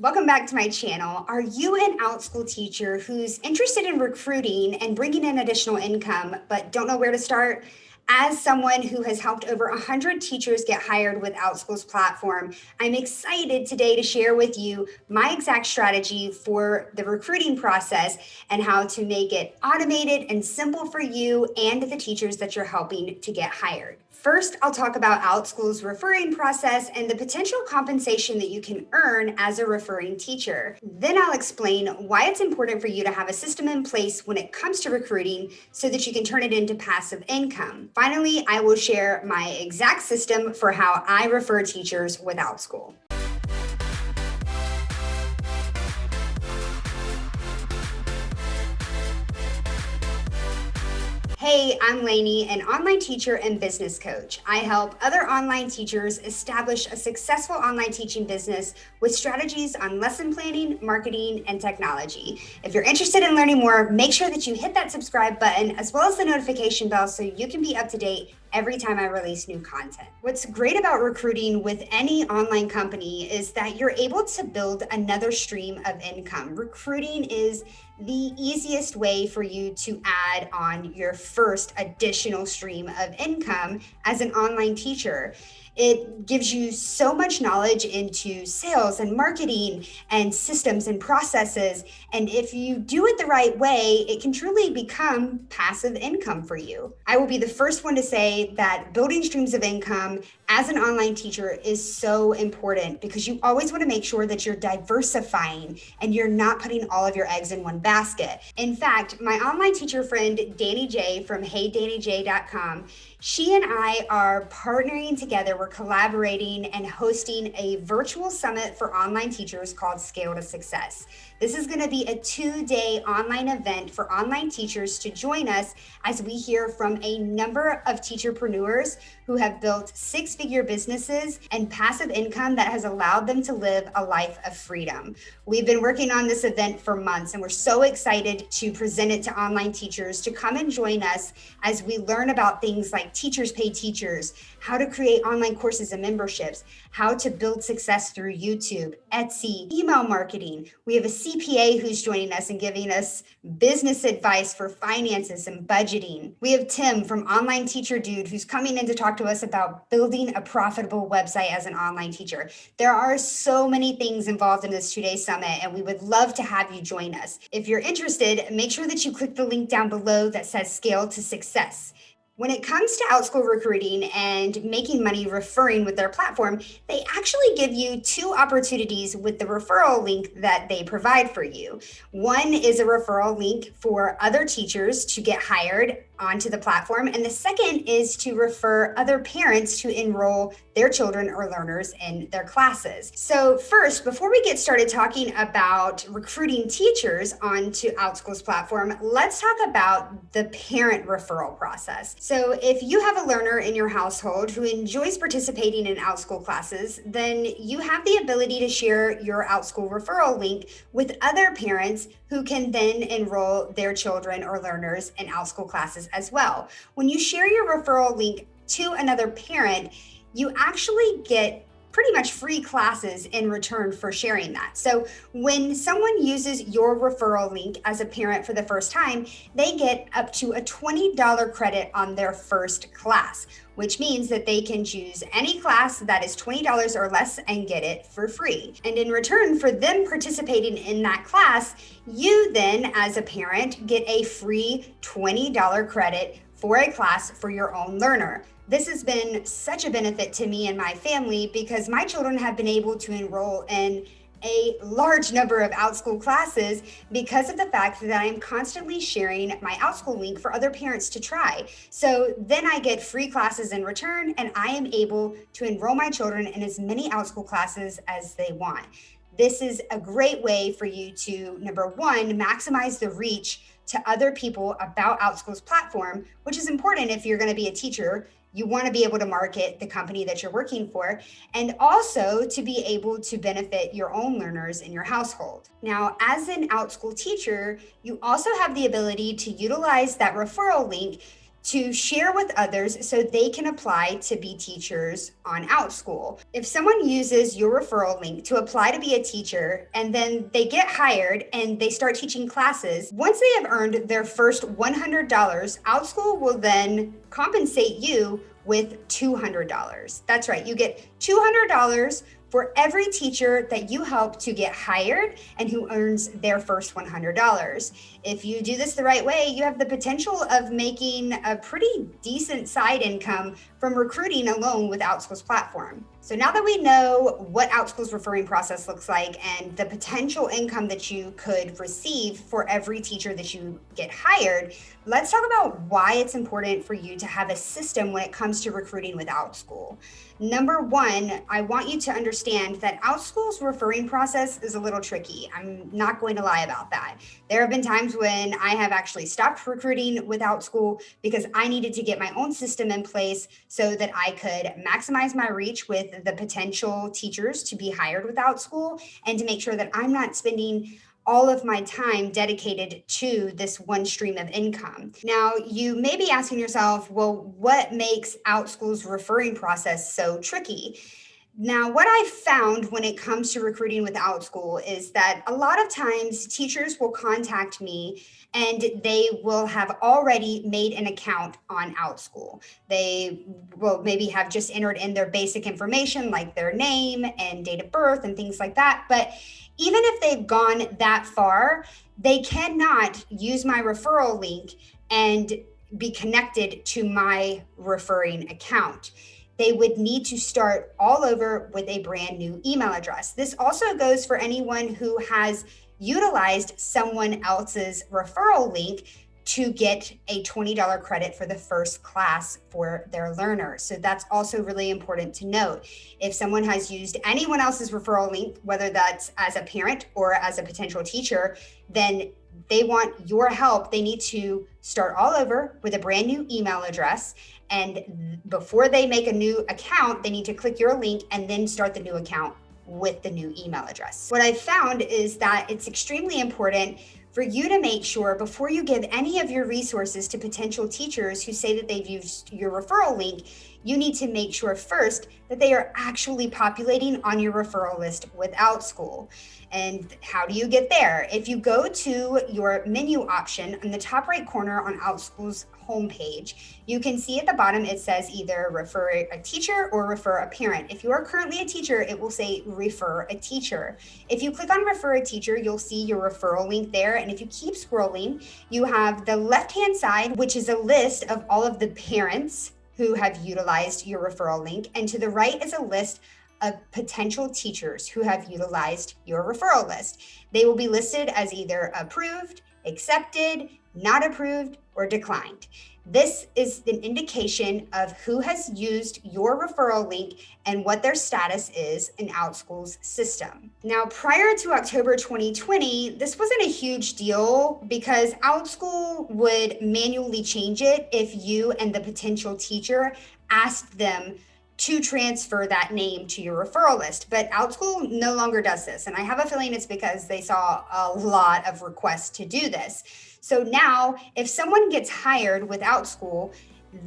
Welcome back to my channel. Are you an Outschool teacher who's interested in recruiting and bringing in additional income, but don't know where to start? As someone who has helped over 100 teachers get hired with Outschool's platform, I'm excited today to share with you my exact strategy for the recruiting process and how to make it automated and simple for you and the teachers that you're helping to get hired. First, I'll talk about Outschool's referring process and the potential compensation that you can earn as a referring teacher. Then I'll explain why it's important for you to have a system in place when it comes to recruiting so that you can turn it into passive income. Finally, I will share my exact system for how I refer teachers with Outschool. Hey, I'm Laney, an online teacher and business coach. I help other online teachers establish a successful online teaching business with strategies on lesson planning, marketing, and technology. If you're interested in learning more, make sure that you hit that subscribe button as well as the notification bell so you can be up to date every time I release new content. What's great about recruiting with any online company is that you're able to build another stream of income. Recruiting is the easiest way for you to add on your first additional stream of income as an online teacher. It gives you so much knowledge into sales and marketing and systems and processes. And if you do it the right way, it can truly become passive income for you. I will be the first one to say that building streams of income as an online teacher is so important because you always want to make sure that you're diversifying and you're not putting all of your eggs in one basket. In fact, my online teacher friend, Danny J from HeyDannyJ.com, she and I are partnering together. We're collaborating and hosting a virtual summit for online teachers called Scale to Success. This is going to be a 2-day online event for online teachers to join us as we hear from a number of teacherpreneurs who have built six-figure businesses and passive income that has allowed them to live a life of freedom. We've been working on this event for months, and we're so excited to present it to online teachers to come and join us as we learn about things like Teachers Pay Teachers, how to create online courses and memberships, how to build success through YouTube, Etsy, email marketing. We have a CPA who's joining us and giving us business advice for finances and budgeting. We have Tim from Online Teacher Dude who's coming in to talk to us about building a profitable website as an online teacher. There are so many things involved in this 2-day summit, and we would love to have you join us. If you're interested, make sure that you click the link down below that says Scale to Success. When it comes to Outschool recruiting and making money referring with their platform, they actually give you 2 opportunities with the referral link that they provide for you. One is a referral link for other teachers to get hired onto the platform, and the second is to refer other parents to enroll their children or learners in their classes. So first, before we get started talking about recruiting teachers onto Outschool's platform, let's talk about the parent referral process. So if you have a learner in your household who enjoys participating in Outschool classes, then you have the ability to share your Outschool referral link with other parents who can then enroll their children or learners in Outschool classes as well. When you share your referral link to another parent, you actually get pretty much free classes in return for sharing that. So when someone uses your referral link as a parent for the first time, they get up to a $20 credit on their first class, which means that they can choose any class that is $20 or less and get it for free. And in return for them participating in that class, you then, as a parent, get a free $20 credit for a class for your own learner. This has been such a benefit to me and my family because my children have been able to enroll in a large number of Outschool classes because of the fact that I'm constantly sharing my Outschool link for other parents to try. So then I get free classes in return, and I am able to enroll my children in as many Outschool classes as they want. This is a great way for you to, number one, maximize the reach to other people about Outschool's platform, which is important if you're going to be a teacher. You want to be able to market the company that you're working for, and also to be able to benefit your own learners in your household. Now, as an Outschool teacher, you also have the ability to utilize that referral link to share with others so they can apply to be teachers on Outschool. If someone uses your referral link to apply to be a teacher and then they get hired and they start teaching classes, once they have earned their first $100, Outschool will then compensate you with $200. That's right, you get $200 for every teacher that you help to get hired and who earns their first $100. If you do this the right way, you have the potential of making a pretty decent side income from recruiting alone with Outschool's platform. So now that we know what Outschool's referring process looks like and the potential income that you could receive for every teacher that you get hired, let's talk about why it's important for you to have a system when it comes to recruiting with Outschool. Number one, I want you to understand that Outschool's referring process is a little tricky. I'm not going to lie about that. There have been times when I have actually stopped recruiting with Outschool because I needed to get my own system in place so that I could maximize my reach with the potential teachers to be hired with Outschool and to make sure that I'm not spending all of my time dedicated to this one stream of income. Now, you may be asking yourself, well, what makes Outschool's referring process so tricky? Now, what I've found when it comes to recruiting with Outschool is that a lot of times teachers will contact me and they will have already made an account on Outschool. They will maybe have just entered in their basic information like their name and date of birth and things like that. But even if they've gone that far, they cannot use my referral link and be connected to my referring account. They would need to start all over with a brand new email address. This also goes for anyone who has utilized someone else's referral link to get a $20 credit for the first class for their learners. So that's also really important to note. If someone has used anyone else's referral link, whether that's as a parent or as a potential teacher, then they want your help. They need to start all over with a brand new email address. And before they make a new account, they need to click your link and then start the new account with the new email address. What I've found is that it's extremely important for you to make sure before you give any of your resources to potential teachers who say that they've used your referral link, you need to make sure first that they are actually populating on your referral list with Outschool. And how do you get there? If you go to your menu option in the top right corner on Outschool's homepage, you can see at the bottom it says either refer a teacher or refer a parent. If you are currently a teacher, it will say refer a teacher. If you click on refer a teacher, you'll see your referral link there. And if you keep scrolling, you have the left-hand side, which is a list of all of the parents who have utilized your referral link. And to the right is a list of potential teachers who have utilized your referral list. They will be listed as either approved, accepted, not approved, or declined. This is an indication of who has used your referral link and what their status is in Outschool's system. Now, prior to October 2020, this wasn't a huge deal because Outschool would manually change it if you and the potential teacher asked them to transfer that name to your referral list. But Outschool no longer does this. And I have a feeling it's because they saw a lot of requests to do this. So now if someone gets hired with Outschool,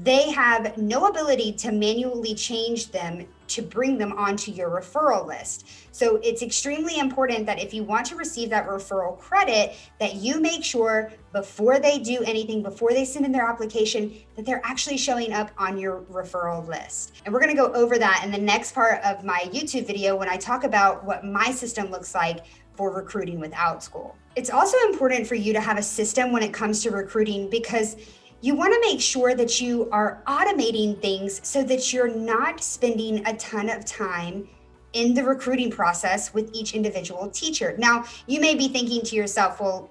they have no ability to manually change them to bring them onto your referral list. So it's extremely important that if you want to receive that referral credit, that you make sure before they do anything, before they send in their application, that they're actually showing up on your referral list. And we're going to go over that in the next part of my YouTube video when I talk about what my system looks like for recruiting with Outschool. It's also important for you to have a system when it comes to recruiting because you want to make sure that you are automating things so that you're not spending a ton of time in the recruiting process with each individual teacher. Now, you may be thinking to yourself, well,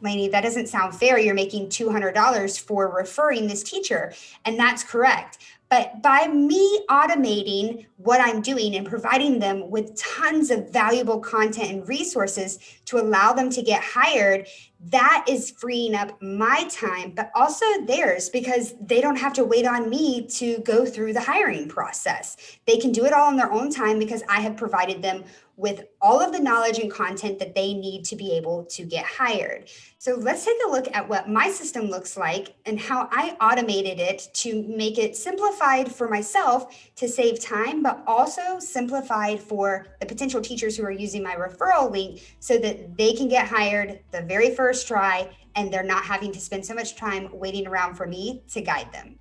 Laney, that doesn't sound fair. You're making $200 for referring this teacher. And that's correct. But by me automating what I'm doing and providing them with tons of valuable content and resources to allow them to get hired, that is freeing up my time, but also theirs because they don't have to wait on me to go through the hiring process. They can do it all in their own time because I have provided them with all of the knowledge and content that they need to be able to get hired. So let's take a look at what my system looks like and how I automated it to make it simplified for myself to save time, but also simplified for the potential teachers who are using my referral link so that they can get hired the very first try and they're not having to spend so much time waiting around for me to guide them.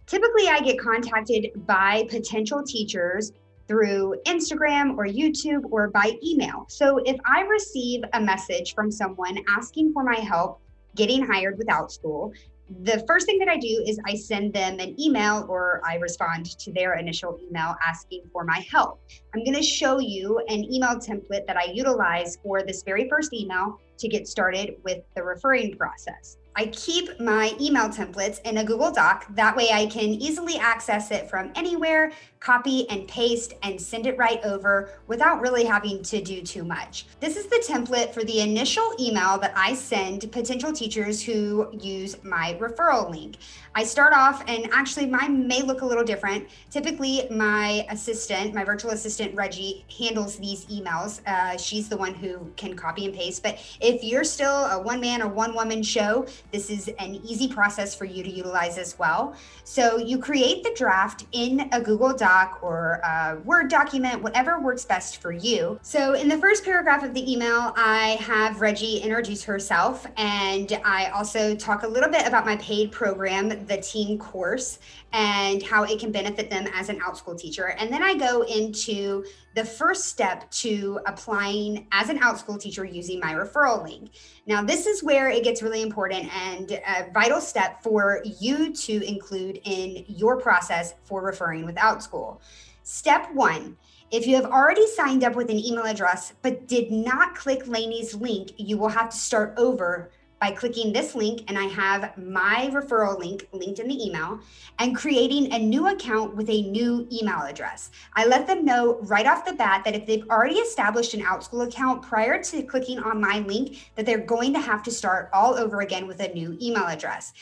Typically, I get contacted by potential teachers through Instagram or YouTube or by email. So if I receive a message from someone asking for my help getting hired with Outschool, the first thing that I do is I send them an email or I respond to their initial email asking for my help. I'm going to show you an email template that I utilize for this very first email to get started with the referring process. I keep my email templates in a Google Doc. That way I can easily access it from anywhere, copy and paste and send it right over without really having to do too much. This is the template for the initial email that I send potential teachers who use my referral link. I start off, and actually mine may look a little different. Typically my assistant, my virtual assistant, Reggie, handles these emails. She's the one who can copy and paste. But if you're still a one-man or one-woman show, this is an easy process for you to utilize as well. So you create the draft in a Google Doc or a Word document, whatever works best for you. So in the first paragraph of the email, I have Reggie introduce herself, and I also talk a little bit about my paid program, the teen course, and how it can benefit them as an Outschool teacher. And then I go into the first step to applying as an Outschool teacher using my referral link. Now, this is where it gets really important and a vital step for you to include in your process for referring with Outschool. Step 1. If you have already signed up with an email address but did not click Laney's link, you will have to start over by clicking this link, and I have my referral link linked in the email, and creating a new account with a new email address. I let them know right off the bat that if they've already established an Outschool account prior to clicking on my link, that they're going to have to start all over again with a new email address.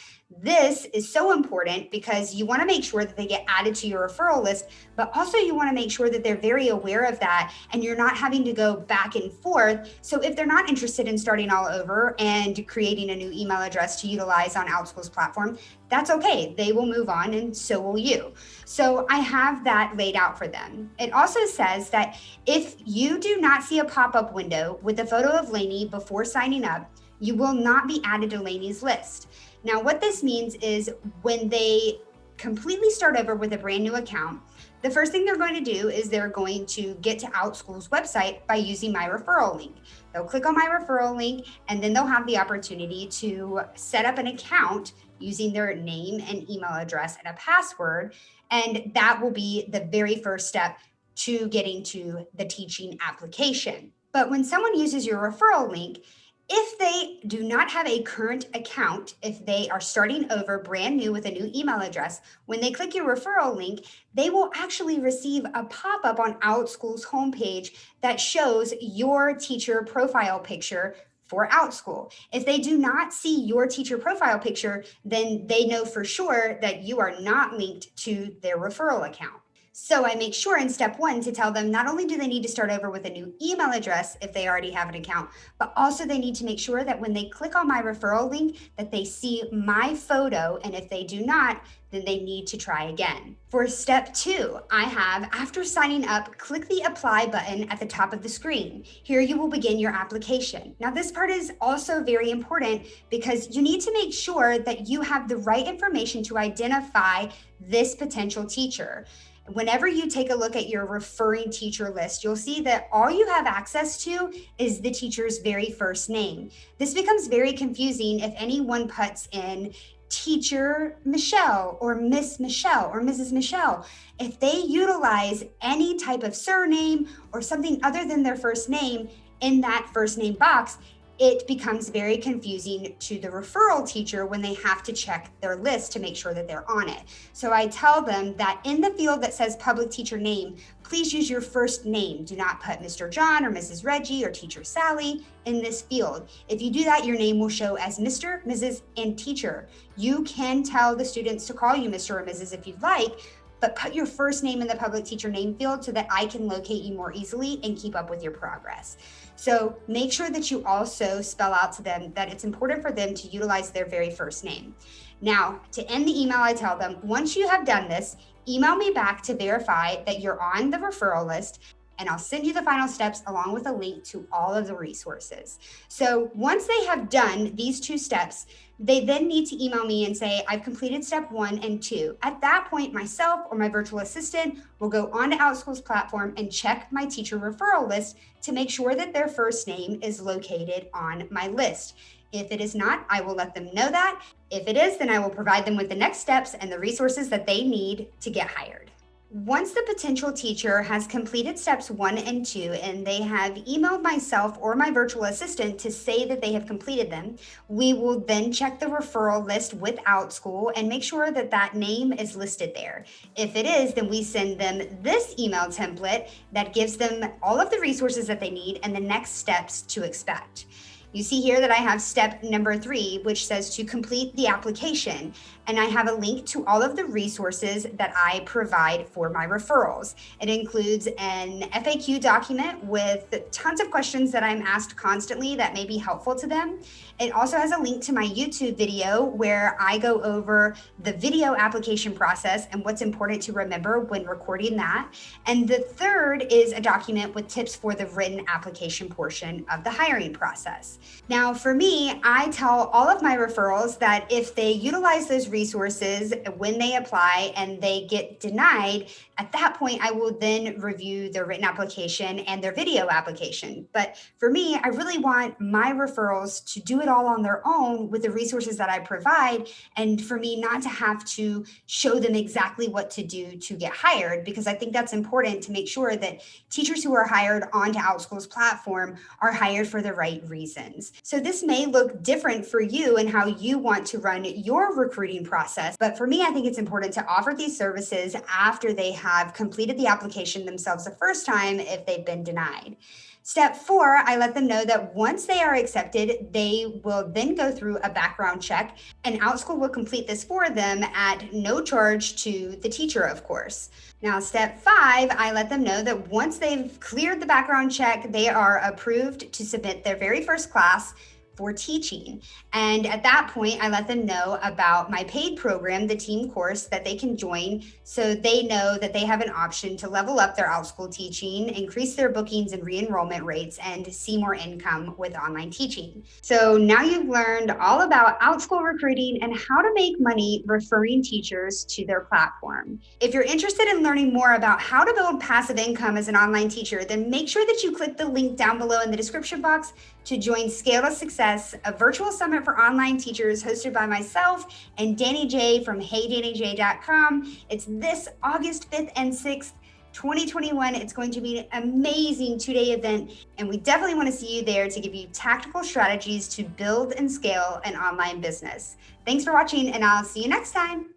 This is so important because you want to make sure that they get added to your referral list, but also you want to make sure that they're very aware of that and you're not having to go back and forth. So if they're not interested in starting all over and creating a new email address to utilize on Outschool's platform, that's okay. They will move on and so will you. So I have that laid out for them. It also says that if you do not see a pop-up window with a photo of Laney before signing up, you will not be added to Laney's list. Now, what this means is when they completely start over with a brand new account, the first thing they're going to do is they're going to get to Outschool's website by using my referral link. They'll click on my referral link, and then they'll have the opportunity to set up an account using their name and email address and a password. And that will be the very first step to getting to the teaching application. But when someone uses your referral link, if they do not have a current account, if they are starting over brand new with a new email address, when they click your referral link, they will actually receive a pop-up on Outschool's homepage that shows your teacher profile picture for Outschool. If they do not see your teacher profile picture, then they know for sure that you are not linked to their referral account. So I make sure in step 1 to tell them not only do they need to start over with a new email address if they already have an account, but also they need to make sure that when they click on my referral link that they see my photo, and if they do not, then they need to try again. For step 2, I have, after signing up, click the apply button at the top of the screen. Here you will begin your application. Now this part is also very important because you need to make sure that you have the right information to identify this potential teacher. Whenever you take a look at your referring teacher list, you'll see that all you have access to is the teacher's very first name. This becomes very confusing if anyone puts in teacher Michelle or Miss Michelle or Mrs. Michelle. If they utilize any type of surname or something other than their first name in that first name box, it becomes very confusing to the referral teacher when they have to check their list to make sure that they're on it. So I tell them that in the field that says public teacher name, please use your first name. Do not put Mr. John or Mrs. Reggie or Teacher Sally in this field. If you do that, your name will show as Mr., Mrs., and Teacher. You can tell the students to call you Mr. or Mrs. if you'd like, but put your first name in the public teacher name field so that I can locate you more easily and keep up with your progress. So make sure that you also spell out to them that it's important for them to utilize their very first name. Now, to end the email, I tell them, once you have done this, email me back to verify that you're on the referral list, and I'll send you the final steps along with a link to all of the resources. So once they have done these 2 steps, they then need to email me and say, I've completed step 1 and 2. At that point, myself or my virtual assistant will go onto Outschool's platform and check my teacher referral list to make sure that their first name is located on my list. If it is not, I will let them know that. If it is, then I will provide them with the next steps and the resources that they need to get hired. Once the potential teacher has completed steps 1 and 2 and they have emailed myself or my virtual assistant to say that they have completed them, we will then check the referral list with Outschool and make sure that that name is listed there. If it is, then we send them this email template that gives them all of the resources that they need and the next steps to expect. You see here that I have step number 3, which says to complete the application. And I have a link to all of the resources that I provide for my referrals. It includes an FAQ document with tons of questions that I'm asked constantly that may be helpful to them. It also has a link to my YouTube video where I go over the video application process and what's important to remember when recording that. And the third is a document with tips for the written application portion of the hiring process. Now, for me, I tell all of my referrals that if they utilize those resources when they apply and they get denied, at that point, I will then review their written application and their video application. But for me, I really want my referrals to do it all on their own with the resources that I provide, and for me not to have to show them exactly what to do to get hired, because I think that's important to make sure that teachers who are hired onto Outschool's platform are hired for the right reasons. So this may look different for you and how you want to run your recruiting process, but for me, I think it's important to offer these services after they have completed the application themselves the first time if they've been denied. Step 4, I let them know that once they are accepted, they will then go through a background check, and Outschool will complete this for them at no charge to the teacher, of course. Now, step 5, I let them know that once they've cleared the background check, they are approved to submit their very first class for teaching. And at that point, I let them know about my paid program, the team course that they can join, so they know that they have an option to level up their Outschool teaching, increase their bookings and re-enrollment rates, and see more income with online teaching. So now you've learned all about Outschool recruiting and how to make money referring teachers to their platform. If you're interested in learning more about how to build passive income as an online teacher, then make sure that you click the link down below in the description box to join Scale to Success, a virtual summit for online teachers hosted by myself and Danny J from HeyDannyJ.com. It's this August 5th and 6th, 2021. It's going to be an amazing 2-day event, and we definitely want to see you there to give you tactical strategies to build and scale an online business. Thanks for watching, and I'll see you next time.